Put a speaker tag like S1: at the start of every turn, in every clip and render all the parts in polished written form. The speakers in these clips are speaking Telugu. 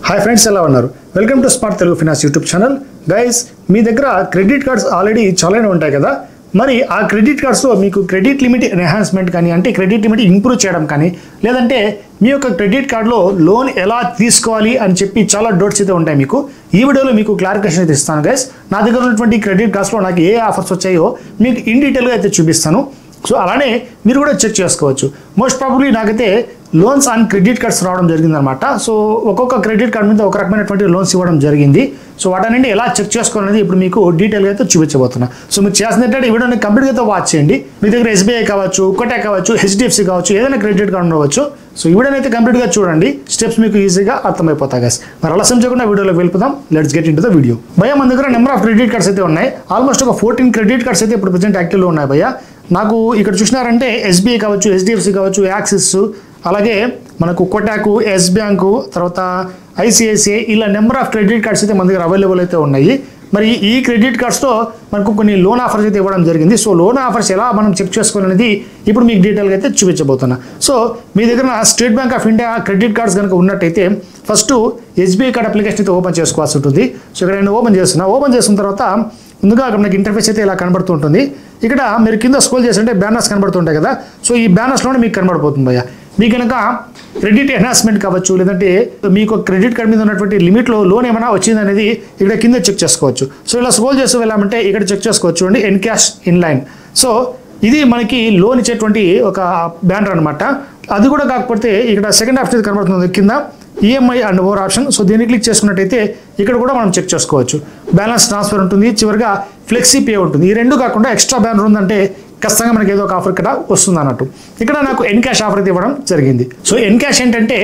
S1: హాయ్ ఫ్రెండ్స్, ఎలా ఉన్నారు? Welcome to smart Telugu finance YouTube channel. Guys, మీ దగ్గర క్రెడిట్ కార్డ్స్ ఆల్రెడీ చాలానే ఉంటాయి కదా. మరి ఆ క్రెడిట్ కార్డ్స్లో మీకు క్రెడిట్ లిమిట్ ఎన్హాన్స్మెంట్ కానీ, అంటే క్రెడిట్ లిమిట్ ఇంప్రూవ్ చేయడం కానీ, లేదంటే మీ యొక్క క్రెడిట్ కార్డులో లోన్ ఎలా తీసుకోవాలి అని చెప్పి చాలా డౌట్స్ అయితే ఉంటాయి మీకు. ఈ వీడియోలో మీకు క్లారిఫికేషన్ అయితే ఇస్తాను గైస్. నా దగ్గర ఉన్నటువంటి క్రెడిట్ కార్డ్స్లో నాకు ఏ ఆఫర్స్ వచ్చాయో మీకు ఇన్ డీటెయిల్గా అయితే చూపిస్తాను. సో అలానే మీరు కూడా చెక్ చేసుకోవచ్చు. మోస్ట్ ప్రాబబ్లీ నాకైతే లోన్స్ ఆన్ క్రెడిట్ కార్డ్స్ రావడం జరిగిందనమాట. సో ఒక్కొక్క క్రెడిట్ కార్డ్ మీద ఒక రకమైనటువంటి లోన్స్ ఇవ్వడం జరిగింది. సో వాటన్నింటి ఎలా చెక్ చేసుకోవాలనేది ఇప్పుడు మీకు డీటెయిల్గా అయితే చూపించబోతున్నా. సో మీరు చేసినట్టు ఈ వీడియోని కంప్లీట్గా అయితే వాచ్ చేయండి. మీ దగ్గర SBI కావచ్చు, కోటక్ కావచ్చు, HDFC కావచ్చు, ఏదైనా క్రెడిట్ కార్డ్ ఉండవచ్చు. సో ఈ వీడియోని అయితే కంప్లీట్గా చూడండి. స్టెప్స్ మీకు ఈజీగా అర్థమైపోతాయి గైస్. మరి ఆలస్యం చేయకుండా వీడియోలో వెళ్ళిపోదాం. Let's get in to the video. భయ్యా, మన దగ్గర నెంబర్ ఆఫ్ క్రెడిట్ కార్డ్స్ అయితే ఉన్నాయి. ఆల్మోస్ట్ ఒక 14 క్రెడిట్ కార్డ్స్ అయితే ఇప్పుడు ప్రెజెంట్ యాక్టివ్లో ఉన్నాయి భయ్యా. నాకు ఇక్కడ చూసినారంటే SBI కావచ్చు, HDFC కావచ్చు, యాక్సిస్, అలాగే మనకు కోటాకు, ఎస్ బ్యాంకు, తర్వాత ICICI, ఇలా నెంబర్ ఆఫ్ క్రెడిట్ కార్డ్స్ అయితే మన దగ్గర అవైలబుల్ అయితే ఉన్నాయి. మరి ఈ క్రెడిట్ కార్డ్స్తో మనకు కొన్ని లోన్ ఆఫర్స్ అయితే ఇవ్వడం జరిగింది. సో లోన్ ఆఫర్స్ ఎలా మనం చెక్ చేసుకోవాలనేది ఇప్పుడు మీకు డీటెయిల్గా అయితే చూపించబోతున్నా. సో మీ దగ్గర state bank of India credit cards కనుక ఉన్నట్టయితే ఫస్ట్ SBI కార్డ్ అప్లికేషన్ అయితే ఓపెన్ చేసుకోవాల్సి ఉంటుంది. సో ఇక్కడ నేను ఓపెన్ చేసిన తర్వాత ముందుగా అక్కడ మనకి ఇంటర్ఫేస్ అయితే ఇలా కనబడుతూ ఉంటుంది. ఇక్కడ మీరు కింద స్క్రోల్ చేస్తుంటే బ్యానర్స్ కనబడుతుంటాయి కదా. సో ఈ బ్యానర్స్లోనే మీకు కనబడిపోతుంది భయ్యా. మీకు కనుక క్రెడిట్ ఎన్హాన్స్మెంట్ కావచ్చు, లేదంటే మీకు క్రెడిట్ కార్డ్ మీద ఉన్నటువంటి లిమిట్లో లోన్ ఏమైనా వచ్చింది అనేది ఇక్కడ కింద చెక్ చేసుకోవచ్చు. సో ఇలా స్క్రోల్ చేస్తూ వెళ్ళామంటే ఇక్కడ చెక్ చేసుకోవచ్చు అండి, ఎన్కాష్ ఇన్లైన్. సో ఇది మనకి లోన్ ఇచ్చేటువంటి ఒక బ్యానర్ అనమాట. అది కూడా కాకపోతే ఇక్కడ సెకండ్ ఆప్షన్ కనబడుతుంది కింద, EMI and over option. So దీన్ని క్లిక్ చేసుకున్నట్టయితే ఇక్కడ కూడా మనం చెక్ చేసుకోవచ్చు. బ్యాలెన్స్ ట్రాన్స్ఫర్ ఉంటుంది, చివరిగా ఫ్లెక్సీ పే ఉంటుంది. ఈ రెండు కాకుండా ఎక్స్ట్రా బ్యానర్ ఉందంటే ఖచ్చితంగా మనకి ఏదో ఒక ఆఫర్ ఇక్కడ వస్తుంది అన్నట్టు. ఇక్కడ నాకు ఎన్కాష్ ఆఫర్ అయితే ఇవ్వడం జరిగింది. సో ఎన్కాష్ ఏంటంటే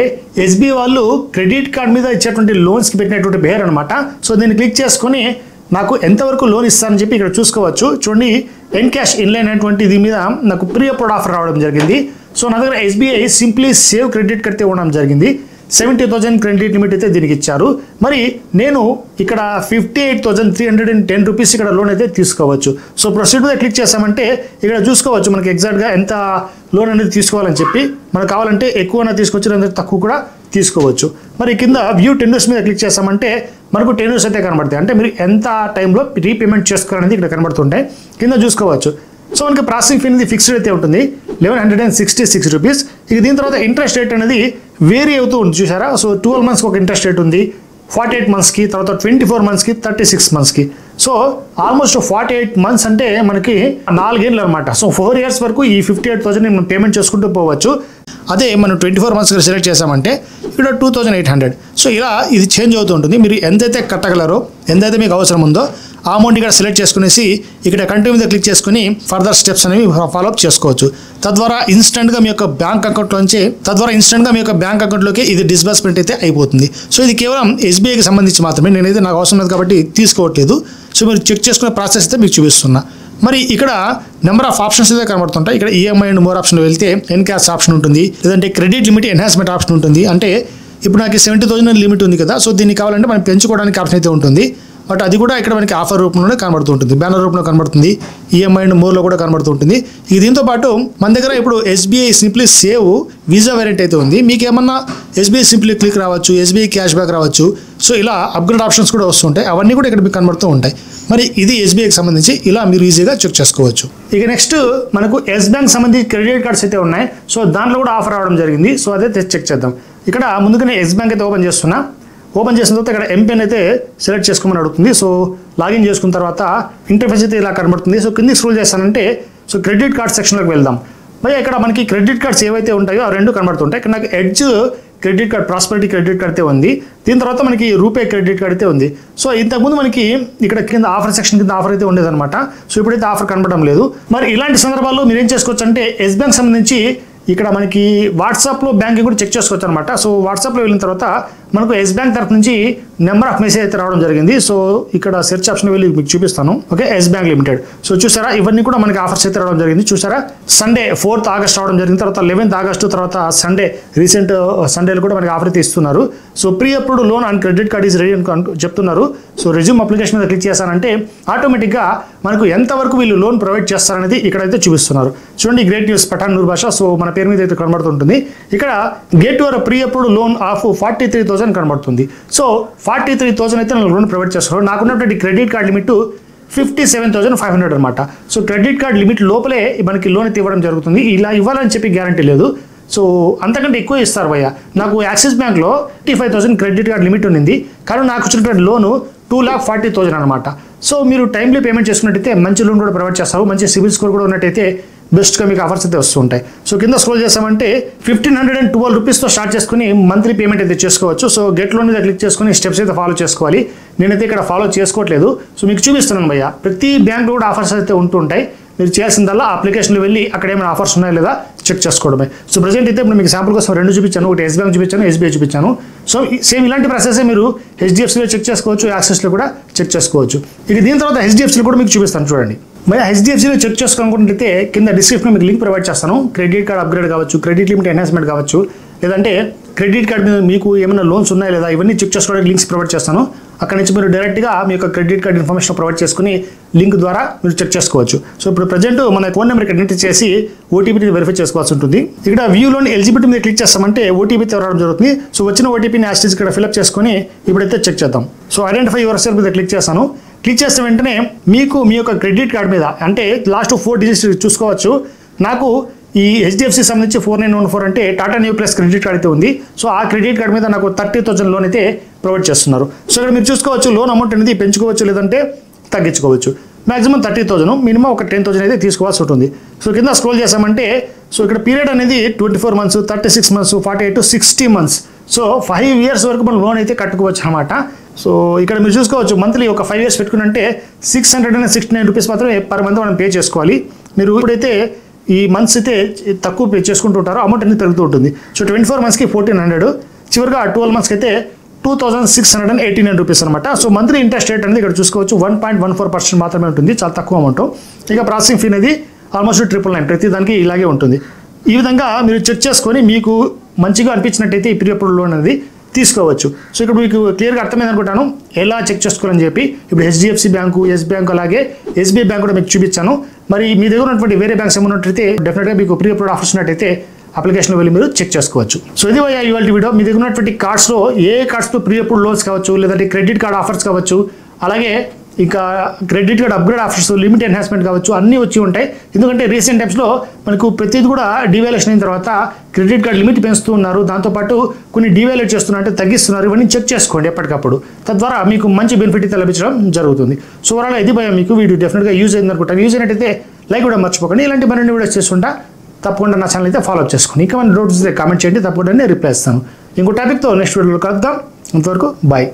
S1: SBI వాళ్ళు క్రెడిట్ కార్డ్ మీద ఇచ్చేటువంటి లోన్స్కి పెట్టినటువంటి పేరు అనమాట. సో దీన్ని క్లిక్ చేసుకొని నాకు ఎంతవరకు లోన్ ఇస్తారని చెప్పి ఇక్కడ చూసుకోవచ్చు. చూడండి, ఎన్కాష్ ఇన్లైన్ అనేటువంటి ఇది మీద నాకు ప్రీ అప్రూవ్డ్ ఆఫర్ రావడం జరిగింది. సో నా దగ్గర SBI simply save credit card ఇవ్వడం జరిగింది. 70,000 క్రెడిట్ లిమిట్ అయితే దీనికి ఇచ్చారు. మరి నేను ఇక్కడ 58,310 రూపీస్ ఇక్కడ లోన్ అయితే తీసుకోవచ్చు. సో ప్రొసీడ్ మీద క్లిక్ చేసామంటే ఇక్కడ చూసుకోవచ్చు మనకి ఎగ్జాక్ట్గా ఎంత లోన్ అనేది తీసుకోవాలని చెప్పి. మనకు కావాలంటే ఎక్కువైనా తీసుకోవచ్చు, లేదంటే తక్కువ కూడా తీసుకోవచ్చు. మరి కింద వ్యూ టెన్యూర్స్ మీద క్లిక్ చేసామంటే మనకు టెన్యూర్స్ అయితే కనబడతాయి. అంటే మీరు ఎంత టైంలో రీపేమెంట్ చేసుకోవాలనేది ఇక్కడ కనబడుతుంటాయి. కింద చూసుకోవచ్చు. సో మనకి ప్రాసెసింగ్ ఫీ అనేది ఫిక్స్డ్ అయితే ఉంటుంది, 1166 రూపీస్. ఇక దీని తర్వాత ఇంట్రెస్ట్ రేట్ అనేది వేరీ అవుతూ ఉంది, చూసారా. సో 12 మంత్స్కి ఒక ఇంట్రెస్ట్ రేట్ ఉంది, 48 మంత్స్కి, తర్వాత 24 మంత్స్కి, 36 మంత్స్కి. సో ఆల్మోస్ట్ 48 మంత్స్ అంటే మనకి 4 ఏళ్ళు అనమాట. సో 4 ఇయర్స్ వరకు ఈ 58,000 మనం పేమెంట్ చేసుకుంటూ పోవచ్చు. అదే మనం 24 మంత్స్ సెలెక్ట్ చేసామంటే ఇక్కడ 2,800. సో ఇలా ఇది చేంజ్ అవుతూ ఉంటుంది. మీరు ఎంతైతే కట్టగలరో, ఎంతైతే మీకు అవసరం ఉందో ఆ అమౌంట్ ఇక్కడ సెలెక్ట్ చేసుకునేసి ఇక్కడ కంటిన్యూ మీద క్లిక్ చేసుకుని ఫర్దర్ స్టెప్స్ అనేవి ఫాలోఅప్ చేసుకోవచ్చు. తద్వారా ఇన్స్టెంట్గా మీ యొక్క బ్యాంక్ అకౌంట్లోకి ఇది డిస్బర్స్మెంట్ అయితే అయిపోతుంది. సో ఇది కేవలం SBIకి సంబంధించి మాత్రమే. నేనైతే నాకు అవసరం లేదు కాబట్టి తీసుకోవట్లేదు. సో మీరు చెక్ చేసుకునే ప్రాసెస్ అయితే మీకు చూపిస్తున్నా. మరి ఇక్కడ నెంబర్ ఆఫ్ ఆప్షన్స్ అయితే కనబడుతుంటాయి. ఇక్కడ EMI అండ్ మోర్ ఆప్షన్లో వెళ్తే ఎన్కాష్ ఆప్షన్ ఉంటుంది, లేదంటే క్రెడిట్ లిమిట్ ఎన్హాన్స్మెంట్ ఆప్షన్ ఉంటుంది. అంటే ఇప్పుడు నాకు 70,000 లిమిట్ ఉంది కదా. సో దీన్ని కావాలంటే మనం పెంచుకోవడానికి ఆప్షన్ అయితే ఉంటుంది. బట్ అది కూడా ఇక్కడ మనకి ఆఫర్ రూపంలోనే కనబడుతూ ఉంటుంది, బ్యానర్ రూపంలో కనబడుతుంది, EMI అండ్ మోర్లో కూడా కనబడుతూ ఉంటుంది. దీంతో పాటు మన దగ్గర ఇప్పుడు SBI simply save visa variant అయితే ఉంది. మీకు ఏమన్నా SBI సింప్లీ క్లిక్ రావచ్చు, SBI క్యాష్ బ్యాక్ రావచ్చు. సో ఇలా అప్గ్రేడ్ ఆప్షన్స్ కూడా వస్తుంటాయి. అవన్నీ కూడా ఇక్కడ మీకు కనబడుతూ ఉంటాయి. మరి ఇది SBIకి సంబంధించి ఇలా మీరు ఈజీగా చెక్ చేసుకోవచ్చు. ఇక నెక్స్ట్ మనకు ఎస్ బ్యాంక్ సంబంధించి క్రెడిట్ కార్డ్స్ అయితే ఉన్నాయి. సో దాంట్లో కూడా ఆఫర్ రావడం జరిగింది. సో అదే చెక్ చేద్దాం. ఇక్కడ ముందుగానే ఎస్ బ్యాంక్ అయితే ఓపెన్ చేస్తున్నా. ఓపెన్ చేసిన తర్వాత ఇక్కడ ఎంపిన్ అయితే సెలెక్ట్ చేసుకోమని అడుగుతుంది. సో లాగిన్ చేసుకున్న తర్వాత ఇంటర్ఫేస్ అయితే ఇలా కనబడుతుంది. సో కిందికి స్క్రోల్ చేస్తానంటే సో క్రెడిట్ కార్డ్ సెక్షన్లోకి వెళ్దాం. మరి ఇక్కడ మనకి క్రెడిట్ కార్డ్స్ ఏవైతే ఉంటాయో ఆ రెండు కనబడుతుంటాయి. ఇక్కడ నాకు edge credit card, prosperity credit card అయితే ఉంది. దీని తర్వాత మనకి రూపే క్రెడిట్ కార్డ్ అయితే ఉంది. సో ఇంతకుముందు మనకి ఇక్కడ కింద ఆఫర్ సెక్షన్ కింద ఆఫర్ అయితే ఉండేదన్నమాట. సో ఇప్పుడైతే ఆఫర్ కనబడడం లేదు. మరి ఇలాంటి సందర్భాల్లో మీరు ఏం చేసుకోవచ్చు అంటే ఎస్ బ్యాంక్ సంబంధించి ఇక్కడ మనకి వాట్సాప్లో బ్యాంకింగ్ కూడా చెక్ చేసుకోవచ్చు అనమాట. సో వాట్సాప్లో వెళ్ళిన తర్వాత మనకు ఎస్ బ్యాంక్ తరఫు నుంచి నెంబర్ ఆఫ్ మెసేజ్ అయితే రావడం జరిగింది. సో ఇక్కడ సెర్చ్ ఆప్షన్ వెళ్ళి మీకు చూపిస్తాను. Okay, Yes Bank Limited. So చూసారా, ఇవన్నీ కూడా మనకి ఆఫర్స్ అయితే రావడం జరిగింది. చూసారా, సండే 4th ఆగస్ట్ రావడం జరిగింది. తర్వాత 11th ఆగస్టు, తర్వాత సండే, రీసెంట్ సండేలు కూడా మనకి ఆఫర్ అయితే ఇస్తున్నారు. So pre approved loan and credit card is ready అని చెప్తున్నారు. సో రెజ్యూమ్ అప్లికేషన్ మీద క్లిక్ చేశానంటే ఆటోమేటిక్గా మనకు ఎంతవరకు వీళ్ళు లోన్ ప్రొవైడ్ చేస్తారనేది ఇక్కడైతే చూపిస్తున్నారు. చూడండి, గ్రేట్ న్యూస్ పఠాన్ నూర్ భాష. సో మన మన పేరు మీద అయితే కనబడుతుంటుంది. ఇక్కడ get your pre approved loan of 43,000 కనబడుతుంది. సో 43,000 అయితే నేను లోన్ ప్రొవైడ్ చేస్తున్నాను. నాకున్నటువంటి క్రెడిట్ కార్డ్ లిమిట్ 57,500 అనమాట. సో క్రెడిట్ కార్డ్ లిమిట్ లోపలే మనకి లోన్ అయితే ఇవ్వడం జరుగుతుంది. ఇలా ఇవ్వాలని చెప్పి గ్యారంటీ లేదు. సో అంతకంటే ఎక్కువ ఇస్తారు భయ్య. నాకు యాక్సిస్ బ్యాంక్లో 55,000 క్రెడిట్ కార్డ్ లిమిట్ ఉంది, కానీ నాకు వచ్చినటువంటి లోను 2,40,000 అనమాట. సో మీరు టైంలీ పేమెంట్ చేసుకున్నట్టయితే మంచి లోన్ కూడా ప్రొవైడ్ చేస్తారు. మంచి సివిల్ స్కోర్ కూడా ఉన్నట్టయితే బెస్ట్గా మీకు ఆఫర్స్ అయితే వస్తుంటాయి. సో కింద స్క్రోల్ చేసామంటే 1,512 రూపీస్తో స్టార్ట్ చేసుకుని మంత్లీ పేమెంట్ అయితే చేసుకోవచ్చు. సో గెట్ లోన్ మీద క్లిక్ చేసుకుని స్టెప్స్ అయితే ఫాలో చేసుకోవాలి. నేనైతే ఇక్కడ ఫాలో చేసుకోవట్లేదు. సో మీకు చూపిస్తున్నాను భయ్య. ప్రతి బ్యాంక్లో కూడా ఆఫర్స్ అయితే ఉంటుంటాయి. మీరు చేయాల్సిందల్లా అప్లికేషన్లో వెళ్ళి అక్కడ ఏమైనా ఆఫర్స్ ఉన్నాయా లేదా చెక్ చేసుకోవడమే. సో ప్రజెంట్ అయితే ఇప్పుడు మీకు శాంపుల్ కోసం 2 చూపించాను. ఒకటి ఎస్ బ్యాంక్ చూపించాను, ఎస్బీఐ చూపించాను. సో సేమ్ ఇలాంటి ప్రాసెస్ మీరు హెచ్డిఎఫ్సీలో చెక్ చేసుకోవచ్చు, యాక్సిస్లో కూడా చెక్ చేసుకోవచ్చు. ఇక దీని తర్వాత హెచ్డిఎఫ్సీలో కూడా మీకు చూపిస్తాను చూడండి. మరి హెచ్డిఎఫ్సీలో చెక్ చేసుకోవాలనుకుంటే కింద డిస్క్రిప్షన్లో మీకు లింక్ ప్రొవైడ్ చేస్తాను. క్రెడిట్ కార్డ్ అప్గ్రేడ్ కావచ్చు, క్రెడిట్ లిమిట్ ఎన్హాన్స్మెంట్ కావచ్చు, లేదంటే క్రెడిట్ కార్డ్ మీద మీకు ఏమైనా లోన్స్ ఉన్నాయా లేదా ఇవన్నీ చెక్ చేసుకోవడానికి లింక్స్ ప్రొవైడ్ చేస్తాను. అక్కడ నుంచి మీరు డైరెక్ట్గా మీ యొక్క క్రెడిట్ కార్డ్ ఇన్ఫర్మేషన్ ప్రొవైడ్ చేసుకుని లింక్ ద్వారా మీరు చెక్ చేసుకోవచ్చు. సో ఇప్పుడు ప్రజెంట్ మన ఫోన్ నెంబర్ ఇక్కడ ఎంటర్ చేసి ఓటీపీని వెరిఫై చేసుకోవాల్సి ఉంటుంది. ఇక్కడ వ్యూలోని ఎలిజిబిలిటీ మీద క్లిక్ చేస్తామంటే ఓటీపీ రావడం జరుగుతుంది. సో వచ్చిన ఓటీపీని యాస్టీస్ ఇక్కడ ఫిల్అప్ చేసుకొని ఇప్పుడైతే చెక్ చేద్దాం. సో ఐడెంటిఫై యువర్ సెల్ఫ్ మీద క్లిక్ చేస్తాను. క్లిక్ చేసిన వెంటనే మీకు మీ యొక్క క్రెడిట్ కార్డ్ మీద అంటే లాస్ట్ 4 డిజిట్స్ చూసుకోవచ్చు. నాకు ఈ హెచ్డిఎఫ్సి సంబంధించి 4914 అంటే Tata new plus credit card అయితే ఉంది. సో ఆ క్రెడిట్ కార్డ్ మీద నాకు 30,000 లోన్ అయితే ప్రొవైడ్ చేస్తున్నారు. సో ఇక్కడ మీరు చూసుకోవచ్చు లోన్ అమౌంట్ అనేది పెంచుకోవచ్చు లేదంటే తగ్గించుకోవచ్చు. మాక్సిమం 30,000, మినిమం ఒక 10,000 అయితే తీసుకోవాల్సి ఉంటుంది. సో కింద స్క్రోల్ చేసామంటే సో ఇక్కడ పీరియడ్ అనేది 24 months, 36 months, 48 to 60 months. So 5 years వరకు మనం లోన్ అయితే కట్టుకోవచ్చు అనమాట. సో ఇక్కడ మీరు చూసుకోవచ్చు మంత్లీ ఒక 5 years పెట్టుకున్నంటే 669 రూపీస్ మాత్రమే పర్ మంత్ మనం పే చేసుకోవాలి. మీరు ఇప్పుడైతే ఈ మంత్స్ అయితే తక్కువ పే చేసుకుంటూ ఉంటారో అమౌంట్ అనేది పెరుగుతూ ఉంటుంది. సో 24 మంత్స్కి 1,400, చివరిగా 12 మంత్స్కి అయితే 2,689 రూపీస్ అనమాట. సో మంత్లీ ఇంట్రెస్ట్ రేట్ అనేది ఇక్కడ చూసుకోవచ్చు 1.14% మాత్రమే ఉంటుంది, చాలా తక్కువ అమౌంట్. ఇక ప్రాసెసింగ్ ఫీ అనేది ఆల్మోస్ట్ 999, ప్రతి దానికి ఇలాగే ఉంటుంది. ఈ విధంగా మీరు చెక్ చేసుకొని మీకు మంచిగా అనిపించినట్టయితే ఈ ప్రీ అప్రూవ్డ్ లోన్ అనేది తీసుకోవచ్చు. సో ఇక్కడ మీకు క్లియర్గా అర్థమైంది అనుకుంటాను ఎలా చెక్ చేసుకోవాలని చెప్పి. ఇప్పుడు హెచ్డిఎఫ్సి బ్యాంకు, ఎస్ బ్యాంకు, అలాగే ఎస్బీఐ బ్యాంక్ కూడా మీకు చూపించాను. మరి మీ దగ్గర ఉన్నటువంటి వేరే బ్యాంక్స్ ఏమన్నట్టయితే డెఫినెట్గా మీకు ప్రీ అప్రూవ్డ్ ఆఫర్స్ ఉన్నట్టయితే అప్లికేషన్లో వెళ్ళి మీరు చెక్ చేసుకోవచ్చు. సో ఇది ఇవాళ వీడియో. మీ దగ్గర ఉన్నటువంటి కార్డ్స్లో ఏ కార్డ్స్తో ప్రీ అప్రూవ్డ్ లోన్స్ కావచ్చు, లేదంటే క్రెడిట్ కార్డ్ ఆఫర్స్ కావచ్చు, అలాగే ఇంకా credit card upgrade offers, limit enhancement కావచ్చు, అన్నీ వచ్చి ఉంటాయి. ఎందుకంటే రీసెంట్ టైమ్స్లో మనకు ప్రతిదీ కూడా డివాల్యుయేషన్ అయిన తర్వాత క్రెడిట్ కార్డ్ లిమిట్ పెంచుతూ ఉన్నారు, దాంతోపాటు కొన్ని డివాల్యుయేట్ చేస్తున్నారు అంటే తగ్గిస్తున్నారు. ఇవన్నీ చెక్ చేసుకోండి ఎప్పటికప్పుడు, తద్వారా మీకు మంచి బెనిఫిట్ అయితే లభించడం జరుగుతుంది. సో ఓవరాల్ ఇది భయం మీకు వీడియో డెఫినెట్గా యూజ్ అయింది అనుకుంటాను. యూజ్ అయినట్టయితే లైక్ కూడా మర్చిపోకండి. ఇలాంటి మరిన్ని వీడియోస్ చేస్తుంటా తప్పకుండా నా ఛానల్ అయితే ఫాలో అప్ చేసుకోండి. ఇంకా మన డౌట్స్ కామెంట్ చేయండి, తప్పకుండా నేను రిప్లై ఇస్తాను. ఇంకో టాపిక్తో నెక్స్ట్ వీడియోలో కలుద్దాం. అంతవరకు బాయ్.